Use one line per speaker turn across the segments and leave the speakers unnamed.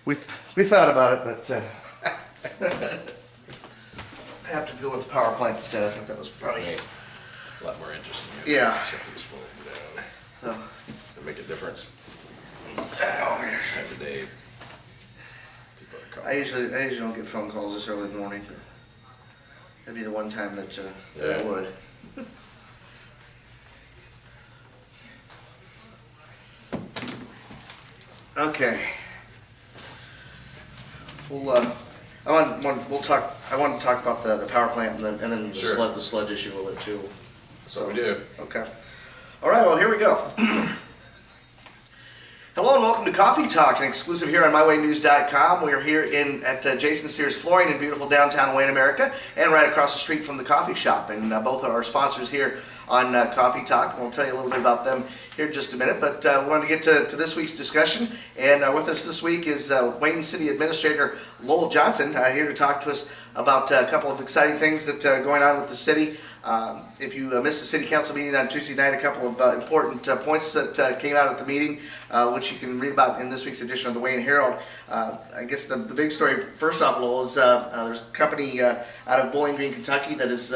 We thought about it, but I have to go with the power plant instead. I think that was probably
A lot more interesting.
Yeah.
Something's falling down.
so.
It'll make a difference.
Oh man.
This time of day, people are
I
calling.
usually don't get phone calls this early in the morning, but that'd be the one time that I
Yeah.
would. Okay. I want to talk about the power plant and then
Sure.
the sludge issue a little bit too.
So we do.
Okay. All right. Well, here we go. Hello and welcome to Coffee Talk, an exclusive here on MyWayNews.com. We're here at Jason Sears Flooring in beautiful downtown Wayne, America, and right across the street from the coffee shop. And both are our sponsors here on Coffee Talk. We'll tell you a little bit about them here in just a minute. But we wanted to get to this week's discussion. And with us this week is Wayne City Administrator Lowell Johnson here to talk to us about a couple of exciting things that are going on with the city. If you missed the city council meeting on Tuesday night, a couple of important points that came out at the meeting, which you can read about in this week's edition of the Wayne Herald. I guess the big story, first off, Lowell, is there's a company out of Bowling Green, Kentucky that is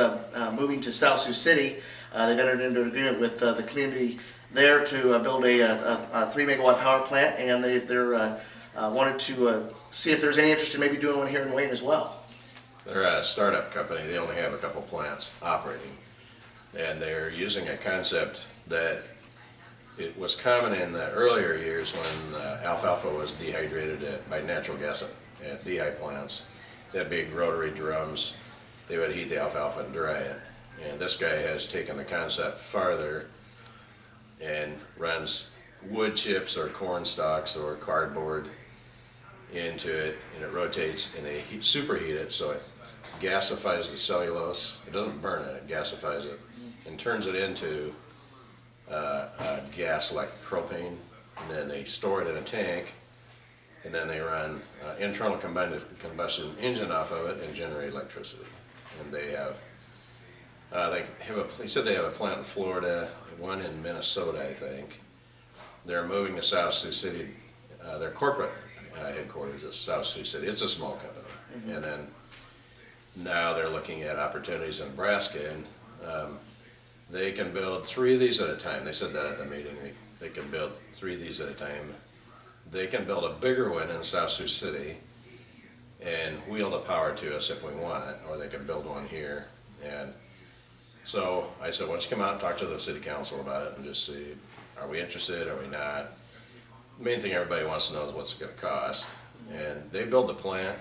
moving to South Sioux City. They've entered into an agreement with the community there to build a 3 megawatt power plant, and they're wanted to see if there's any interest in maybe doing one here in Wayne as well.
They're a startup company. They only have a couple plants operating. And they're using a concept that it was common in the earlier years when alfalfa was dehydrated by natural gas at dehy plants. They had big rotary drums. They would heat the alfalfa and dry it. And this guy has taken the concept farther and runs wood chips or corn stalks or cardboard into it, and it rotates, and they superheat it so it gasifies the cellulose. It doesn't burn it, it gasifies it and turns it into a gas like propane, and then they store it in a tank, and then they run internal combustion engine off of it and generate electricity. And they said they have a plant in Florida, one in Minnesota, I think. They're moving to South Sioux City. Their corporate headquarters is South Sioux City. It's a small company. Mm-hmm. And then now they're looking at opportunities in Nebraska, and they can build 3 of these at a time. They said that at the meeting. They can build 3 of these at a time. They can build a bigger one in South Sioux City and wheel the power to us if we want it, or they can build one here. And so I said, why don't you come out and talk to the city council about it and just see, are we interested, are we not? The main thing everybody wants to know is what's it going to cost. And they build the plant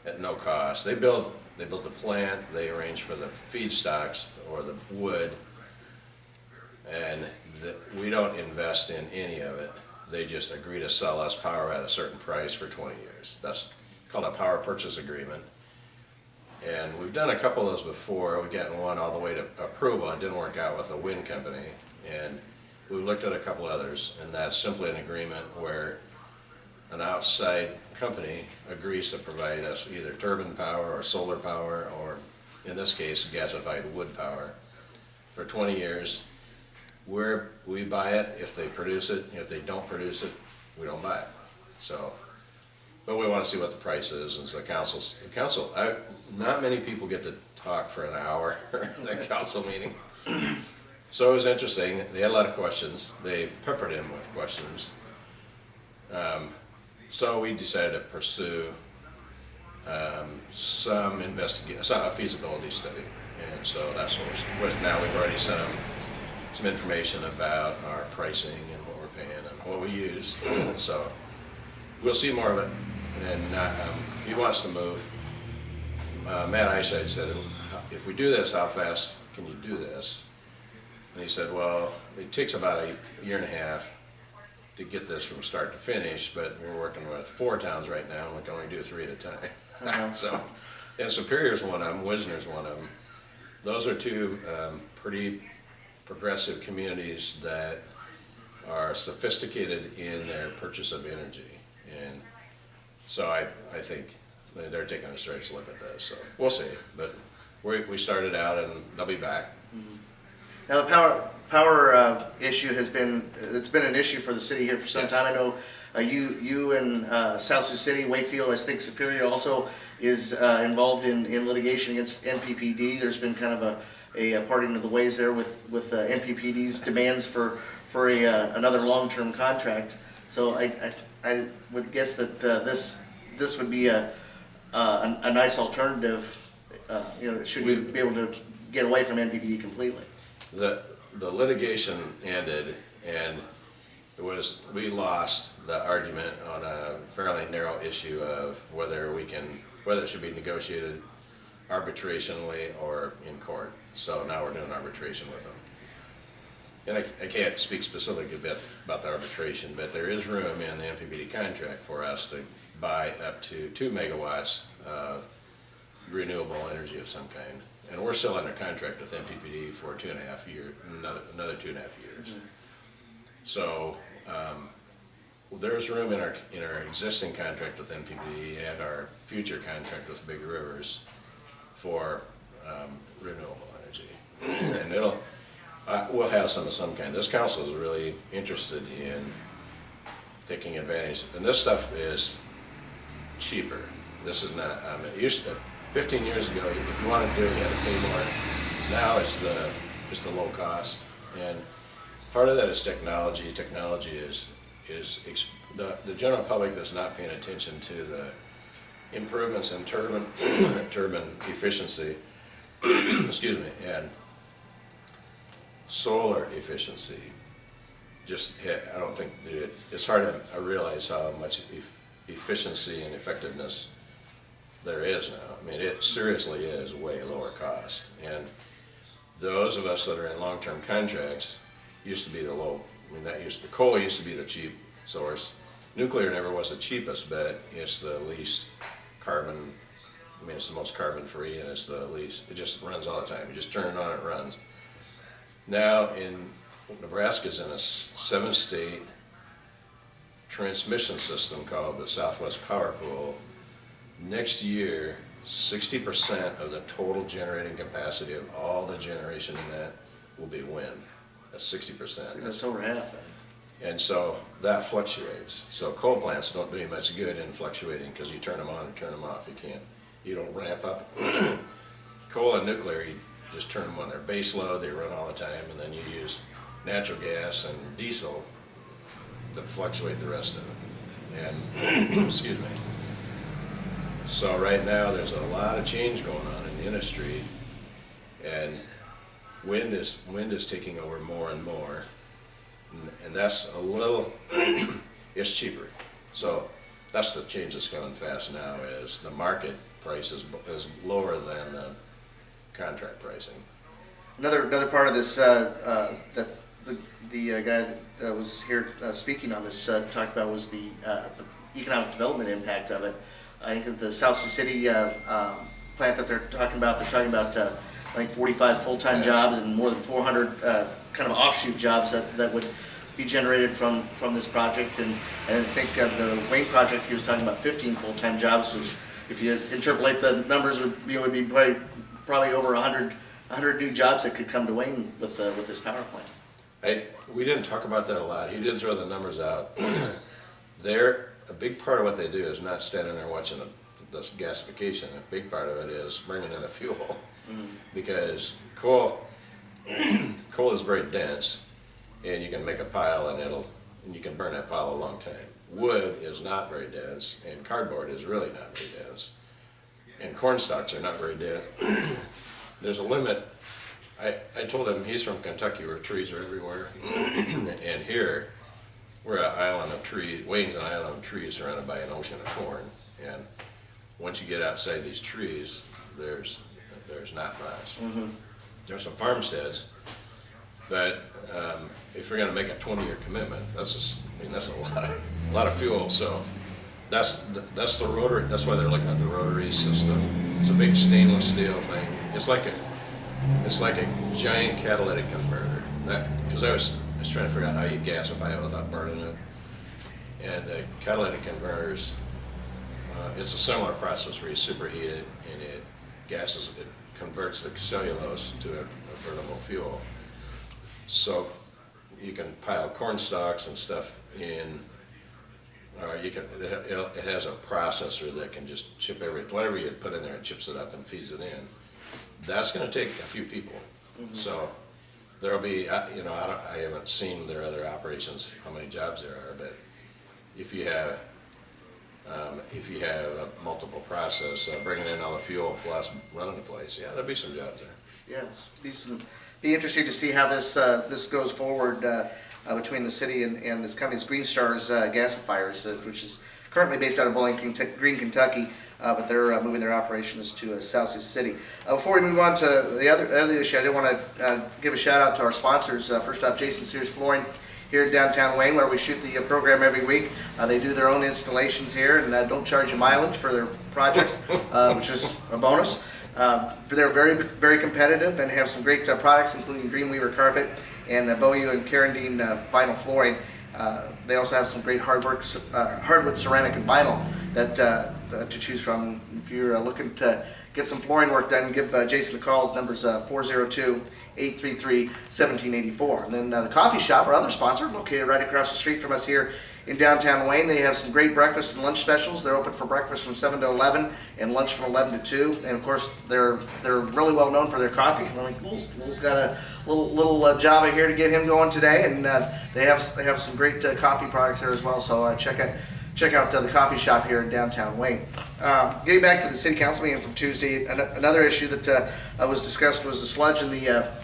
at no cost. They build the plant, they arrange for the feedstocks or the wood, and we don't invest in any of it. They just agree to sell us power at a certain price for 20 years. That's called a power purchase agreement. And we've done a couple of those before. We've gotten one all the way to approval. It didn't work out with a wind company. And we looked at a couple others, and that's simply an agreement where an outside company agrees to provide us either turbine power or solar power, or in this case, gasified wood power for 20 years. We buy it if they produce it. If they don't produce it, we don't buy it. So, but we want to see what the price is, and so the council, not many people get to talk for an hour in the council meeting. So it was interesting. They had a lot of questions. They peppered him with questions. So we decided to pursue a feasibility study. And so that's what now we've already sent them some information about our pricing and what we're paying and what we use. So we'll see more of it. And he wants to move. Matt Eyeshide said, if we do this, how fast can you do this? And he said, well, it takes about a year and a half to get this from start to finish, but we're working with 4 towns right now, and we can only do 3 at a time.
Uh-huh.
So, and Superior's one of them, Wisner's one of them. Those are 2 pretty progressive communities that are sophisticated in their purchase of energy. And so I think they're taking a serious look at this, so we'll see. But we started out, and they'll be back.
Mm-hmm. Now power issue it's been an issue for the city here for some
Yes.
time. I know you and South Sioux City, Wakefield, I think Superior also is involved in litigation against NPPD. There's been kind of a parting of the ways there with NPPD's demands for another long-term contract. So I would guess that this would be a nice alternative. Should we be able to get away from NPPD completely?
The litigation ended, and we lost the argument on a fairly narrow issue of whether it should be negotiated arbitrationally or in court. So now we're doing arbitration with them. And I can't speak specifically a bit about the arbitration, but there is room in the NPPD contract for us to buy up to 2 megawatts of renewable energy of some kind. And we're still under contract with NPPD for 2.5 years, another 2.5 years.
Mm-hmm.
So there's room in our existing contract with NPPD and our future contract with Big Rivers for renewable energy. And we'll have some of some kind. This council is really interested in taking advantage, and this stuff is cheaper. This is not, it used to, 15 years ago, if you wanted to do it, you had to pay more. Now it's the low cost, and part of that is technology. Technology is the general public that's not paying attention to the improvements in turbine efficiency, excuse me, and solar efficiency. I don't think it's hard to realize how much efficiency and effectiveness there is now. I mean, it seriously is way lower cost. And those of us that are in long-term contracts used to be the low. I mean, coal used to be the cheap source. Nuclear never was the cheapest, but it's the least carbon. I mean, it's the most carbon-free, and it's the least. It just runs all the time. You just turn it on, it runs. Now, Nebraska's in a 7-state transmission system called the Southwest Power Pool. Next year, 60% of the total generating capacity of all the generation in that will be wind. That's 60%.
That's over half.
And so that fluctuates. So coal plants don't do you much good in fluctuating because you turn them on and turn them off. You don't ramp up. Coal and nuclear, you just turn them on. They're base load, they run all the time, and then you use natural gas and diesel to fluctuate the rest of it. And, excuse me. So right now, there's a lot of change going on in the industry, and wind is taking over more and more, and that's a little, it's cheaper. So that's the change that's coming fast now, is the market price is lower than the contract pricing.
Another part of this that the guy that was here speaking on this talked about was the economic development impact of it. I think that the South Sioux City plant that they're talking about I think 45 full-time jobs and more than 400 kind of offshoot jobs that would be generated from this project. And I think the Wayne project, he was talking about 15 full-time jobs, which if you interpolate the numbers would be probably over 100 new jobs that could come to Wayne with this power plant.
We didn't talk about that a lot. He did throw the numbers out. A big part of what they do is not standing there watching this gasification. A big part of it is bringing in the fuel, because coal is very dense, and you can make a pile and you can burn that pile a long time. Wood is not very dense, and cardboard is really not very dense, and corn stalks are not very dense. There's a limit. I told him he's from Kentucky where trees are everywhere, and here we're an island of trees. Wayne's an island of trees surrounded by an ocean of corn, and once you get outside these trees, there's not much. Mm-hmm. There's some farmsteads, but if you're going to make a 20-year commitment, that's a lot of fuel. So that's the rotary. That's why they're looking at the rotary system. It's a big stainless steel thing. It's like a giant catalytic converter. Because I was trying to figure out how you gasify it without burning it. And the catalytic converters, it's a similar process where you superheat it and it converts the cellulose to a burnable fuel. So you can pile corn stalks and stuff in, or you can, it has a processor that can just chip whatever you put in there, it chips it up and feeds it in. That's gonna take a few people. So there'll be, I haven't seen their other operations, how many jobs there are, but if you have a multiple process, bringing in all the fuel plus running the place, yeah, there'll be some jobs there.
Yeah, be interesting to see how this goes forward between the city and this company, it's Green Stars Gasifiers, which is currently based out of Bowling Green, Kentucky, but they're moving their operations to South Sioux City. Before we move on to the other issue, I did want to give a shout out to our sponsors. First off, Jason Sears Flooring here in downtown Wayne, where we shoot the program every week. They do their own installations here and don't charge you mileage for their projects, which is a bonus. They're very, very competitive and have some great products, including Dreamweaver carpet and Boyu and Carandine vinyl flooring. They also have some great hardwood ceramic and vinyl that to choose from. If you're looking to get some flooring work done, give Jason a call. His number's 402-833-1784. And then the coffee shop, our other sponsor, located right across the street from us here in downtown Wayne. They have some great breakfast and lunch specials. They're open for breakfast from 7 to 11 and lunch from 11 to 2. And of course, they're really well known for their coffee. Will's got a little job here to get him going today, and they have some great coffee products there as well. So check out the coffee shop here in downtown Wayne. Getting back to the city council meeting from Tuesday, another issue that was discussed was the sludge in the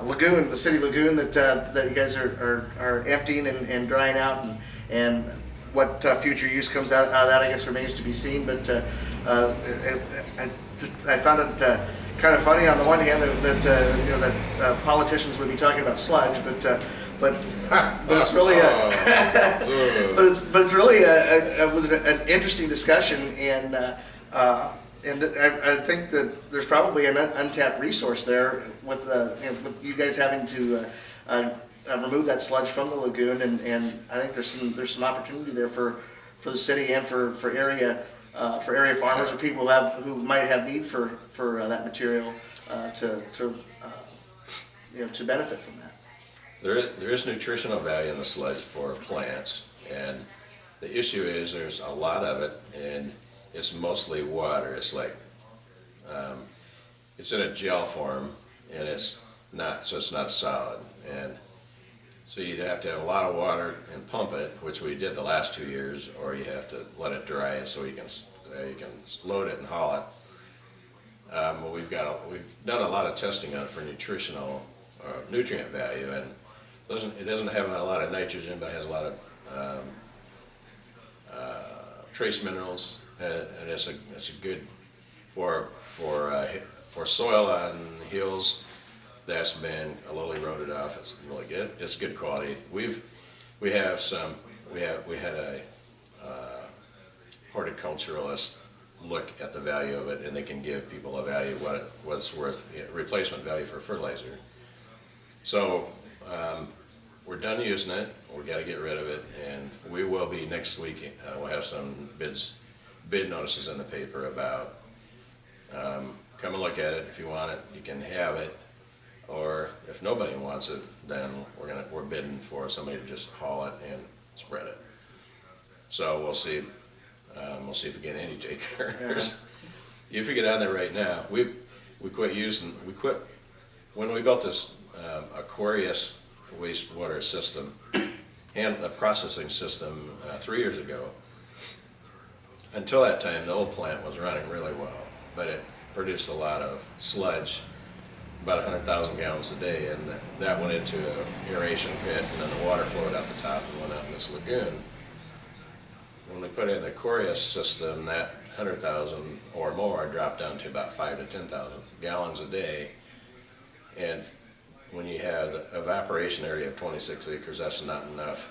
lagoon, the city lagoon that you guys are emptying and drying out, and what future use comes out of that, I guess, remains to be seen. But I found it kind of funny on the one hand that politicians would be talking about sludge, but it's really it was an interesting discussion, and I think that there's probably an untapped resource there with you guys having to remove that sludge from the lagoon, and I think there's some opportunity there for the city and for area farmers or people who might have need for that material to benefit from that.
There is nutritional value in the sludge for plants, and the issue is there's a lot of it, and it's mostly water. It's like it's in a gel form, and it's not solid, and so you have to have a lot of water and pump it, which we did the last 2 years, or you have to let it dry so you can load it and haul it. We've done a lot of testing on it for nutrient value, and it doesn't have a lot of nitrogen, but it has a lot of trace minerals, and it's a good for soil on hills that's been a little eroded off. It's really good. It's good quality. We had a horticulturalist look at the value of it, and they can give people a value what's worth, replacement value for fertilizer. So we're done using it. We got to get rid of it, and we will be next week. We'll have some bid notices in the paper about come and look at it. If you want it, you can have it, or if nobody wants it, then we're bidding for somebody to just haul it and spread it. So we'll see. We'll see if we get any takers. If we get on there right now, we quit when we built this Aquarius wastewater system and the processing system 3 years ago. Until that time, the old plant was running really well, but it produced a lot of sludge, about 100,000 gallons a day, and that went into an aeration pit, and then the water flowed out the top and went out in this lagoon. When we put in the Aquarius system, that 100,000 or more dropped down to about 5,000 to 10,000 gallons a day, and when you have the evaporation area of 26 acres, that's not enough.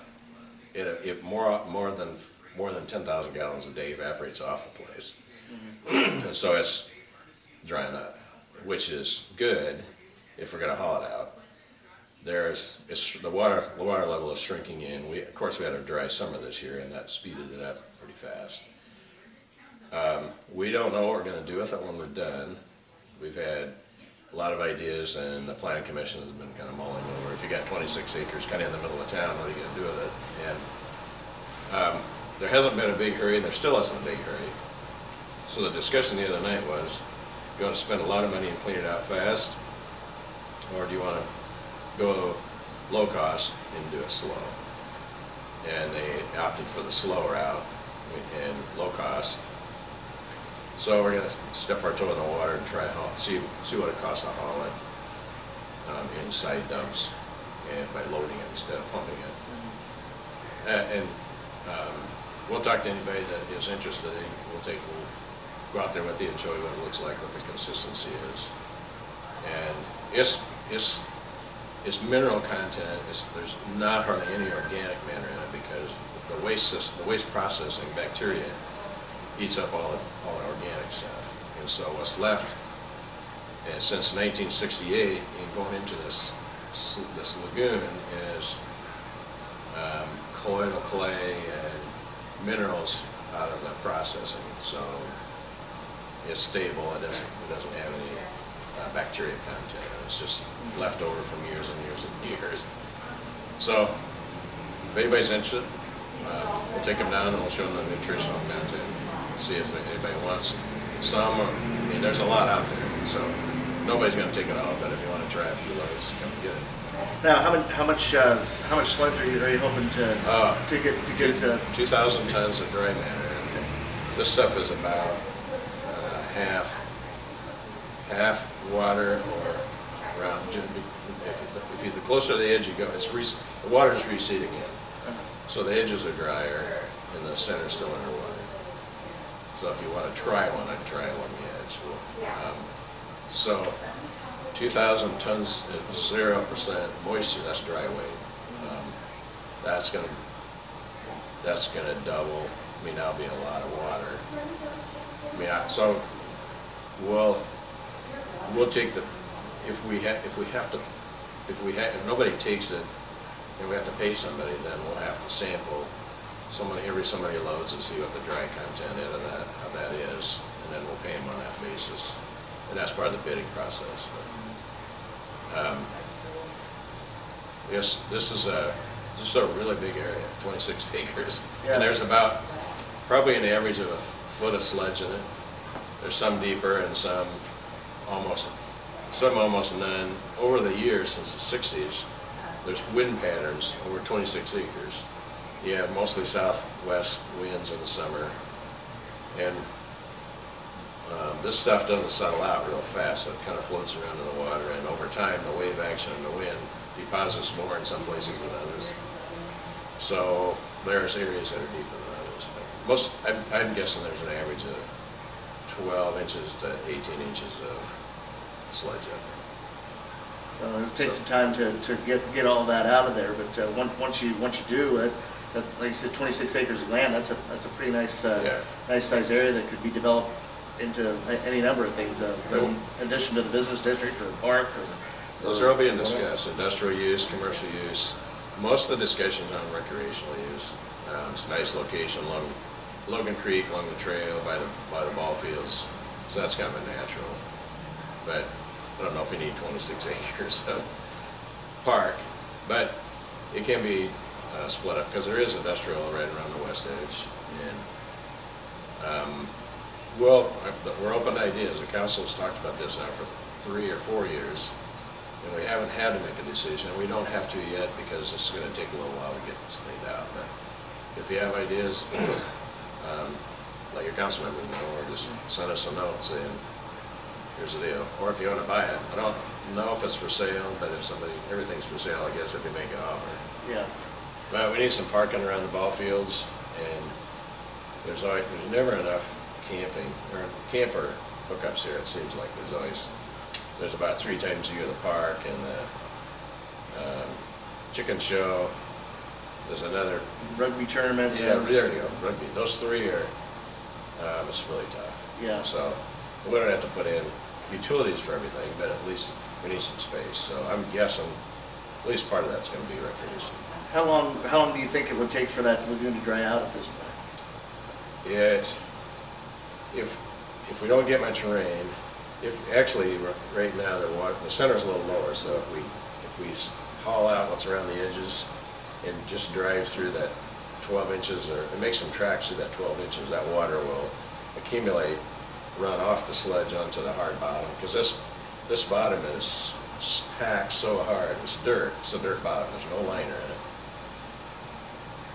More than 10,000 gallons a day evaporates off the place. Mm-hmm. And so it's drying up, which is good if we're going to haul it out. The water level is shrinking in. Of course, we had a dry summer this year, and that speeded it up pretty fast. We don't know what we're going to do with it when we're done. We've had a lot of ideas, and the planning commission has been kind of mulling over, if you got 26 acres kind of in the middle of town, what are you gonna do with it? And there hasn't been a big hurry, and there still isn't a big hurry. So the discussion the other night was, do you want to spend a lot of money and clean it out fast? Or do you want to go low cost and do it slow? And they opted for the slow route and low cost. So we're going to step our toe in the water and try to see what it costs to haul it in side dumps and by loading it instead of pumping it. We'll talk to anybody that is interested. We'll go out there with you and show you what it looks like, what the consistency is. And it's mineral content. There's not hardly any organic matter in it because the waste processing bacteria eats up all the organic stuff. And so what's left, and since 1968, and going into this lagoon is colloidal clay and minerals out of the processing. So it's stable. It doesn't have any bacteria content. It's just left over from years and years and years. So if anybody's interested, we'll take them down and we'll show them the nutritional content. See if anybody wants some. I mean, there's a lot out there, so nobody's going to take it all. But if you want to try a few loads, come get it.
Now, how much sludge are you hoping to get to?
2,000 tons of dry matter. This stuff is about half water, or around. If the closer to the edge you go, the water is receding in, so the edges are drier and the center is still underwater. So if you want to try one, I'd try along the edge. So 2,000 tons at 0% moisture, that's dry weight. That's gonna double. I mean, that'll be a lot of water. I mean, so we'll take if nobody takes it and we have to pay somebody, then we'll have to sample every so many loads and see what the dry content is of that, how that is, and then we'll pay them on that basis. And that's part of the bidding process. But, yes, this is a really big area, 26 acres.
Yeah.
And there's about probably an average of a foot of sludge in it. There's some deeper and some almost none. Over the years, since the 60s, there's wind patterns over 26 acres. You have mostly southwest winds in the summer, and this stuff doesn't settle out real fast, so it kind of floats around in the water, and over time, the wave action and the wind deposits more in some places than others. So there's areas that are deeper than others. I'm guessing there's an average of 12 inches to 18 inches of sludge up there.
So it'll take some time to get all that out of there, but once you do it, like you said, 26 acres of land, that's a pretty nice nice size area that could be developed into any number of things, in addition to the business district or park.
Those are all being discussed, industrial use, commercial use. Most of the discussion is on recreational use. It's a nice location along Logan Creek, along the trail, by the ball fields, so that's kind of a natural. But I don't know if we need 26 acres of park, but it can be split up, because there is industrial right around the west edge. And we're open to ideas. The council's talked about this now for 3 or 4 years, and we haven't had to make a decision. We don't have to yet, because this is going to take a little while to get this laid out. But if you have ideas, let your council members know, or just send us a note saying, here's the deal. Or if you want to buy it, I don't know if it's for sale, but if everything's for sale, I guess if you make an offer.
Yeah.
But we need some parking around the ball fields, and there's never enough camping or camper hookups here. It seems like there's about 3 times a year the park and the chicken show. There's another
Rugby tournament.
Yeah, there you go. Rugby. Those 3 are it's really tough.
Yeah.
So we don't have to put in utilities for everything, but at least we need some space. So I'm guessing at least part of that's going to be recreation.
How long do you think it would take for that lagoon to dry out at this point?
If we don't get much rain, Actually, right now, the center's a little lower, so if we haul out what's around the edges and just drive through that 12 inches, or make some tracks through that 12 inches, that water will accumulate, run off the sledge onto the hard bottom, because this bottom is packed so hard. It's dirt. It's a dirt bottom. There's no liner in it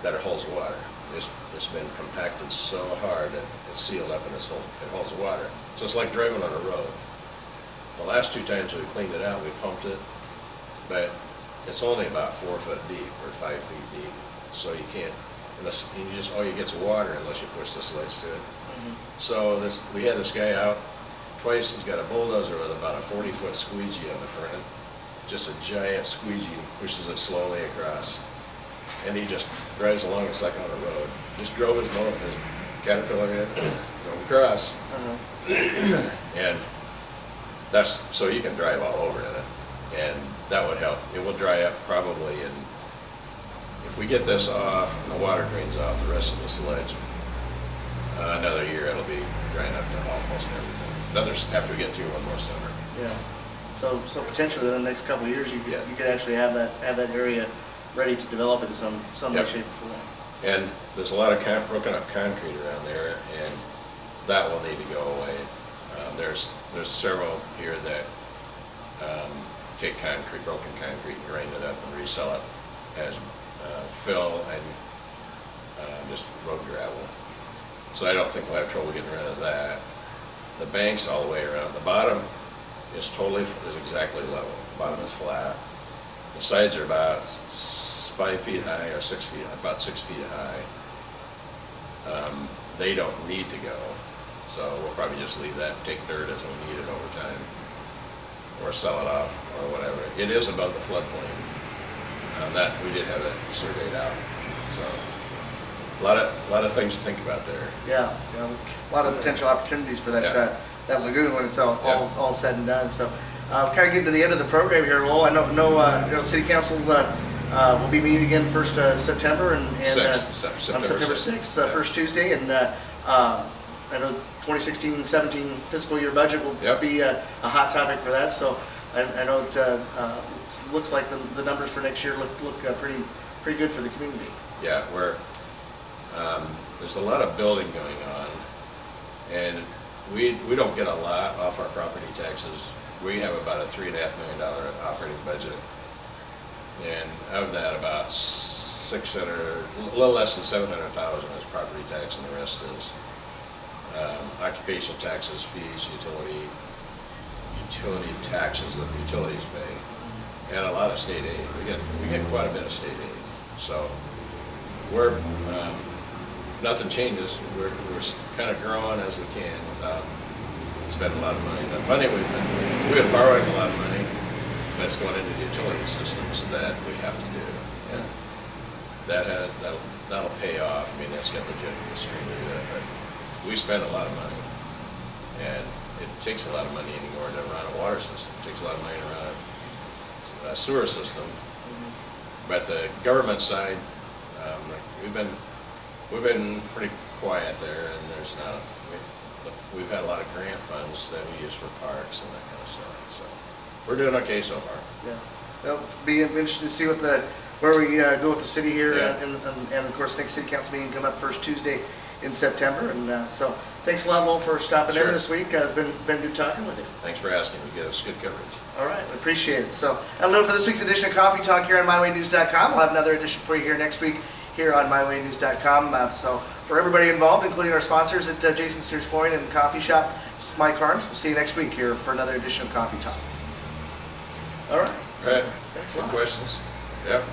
that it holds water. It's been compacted so hard that it's sealed up and it holds water. So it's like driving on a road. The last 2 times we cleaned it out, we pumped it, but it's only about 4 foot deep or 5 feet deep. So you can't, unless all you get's water unless you push the sledge to it.
Mm-hmm.
So we had this guy out twice. He's got a bulldozer with about a 40-foot squeegee on the front, just a giant squeegee, pushes it slowly across. And he just drives along, it's like on a road. Just drove his Caterpillar in, drove across. And that's, so you can drive all over in it. And that would help. It will dry up probably in, if we get this off and the water drains off the rest of the sledge, another year it'll be dry enough to haul almost everything. After we get through one more summer.
Yeah. So potentially in the next couple of years, you
Yeah.
could actually have that area ready to develop in some way,
Yep.
shape, or form.
And there's a lot of broken up concrete around there, and that will need to go away. There's several here that take broken concrete, and grind it up and resell it as fill and just road gravel. So I don't think we'll have trouble getting rid of that. The banks all the way around. The bottom is exactly level. The bottom is flat. The sides are about 5 feet high or 6 feet, about 6 feet high. They don't need to go, so we'll probably just leave that and take dirt as we need it over time, or sell it off or whatever. It is above the floodplain. That we did have it surveyed out, so a lot of things to think about there.
Yeah, a lot of potential opportunities for that
Yeah.
That lagoon when it's all said and done. So, kind of getting to the end of the program here, Lowell. I know City Council will be meeting again first September and on September 6th,
Yeah.
first Tuesday, and I know 2016-17 fiscal year budget will
Yep.
be a hot topic for that. So, I know it looks like the numbers for next year look pretty good for the community.
Yeah, there's a lot of building going on, and we don't get a lot off our property taxes. We have about a $3.5 million operating budget, and of that, about a little less than 700,000 is property tax, and the rest is occupation taxes, fees, utility taxes that the utilities pay, and a lot of state aid. We get quite a bit of state aid. So if nothing changes, we're kind of growing as we can without spending a lot of money. The money we have borrowed a lot of money that's going into the utility systems that we have to do, and that'll pay off. I mean, that's got legitimate stream to do that, but we spend a lot of money, and it takes a lot of money anymore to run a water system. It takes a lot of money to run a sewer system. But the government side, we've been pretty quiet there, and we've had a lot of grant funds that we use for parks and that kind of stuff. So we're doing okay so far.
Yeah, it'll be interesting to see where we go with the city here,
Yeah.
and of course next city council meeting coming up first Tuesday in September. And so thanks a lot, Lowell, for stopping in
Sure.
this week. It's been good talking with you.
Thanks for asking. You get us good coverage.
All right, we appreciate it. So that'll do it for this week's edition of Coffee Talk here on MyWayNews.com. We'll have another edition for you here next week here on MyWayNews.com. So for everybody involved, including our sponsors at Jason Sears Flooring and Coffee Shop, this is Mike Harms. We'll see you next week here for another edition of Coffee Talk. All right.
All right.
Thanks a
Good
lot.
questions? Yep.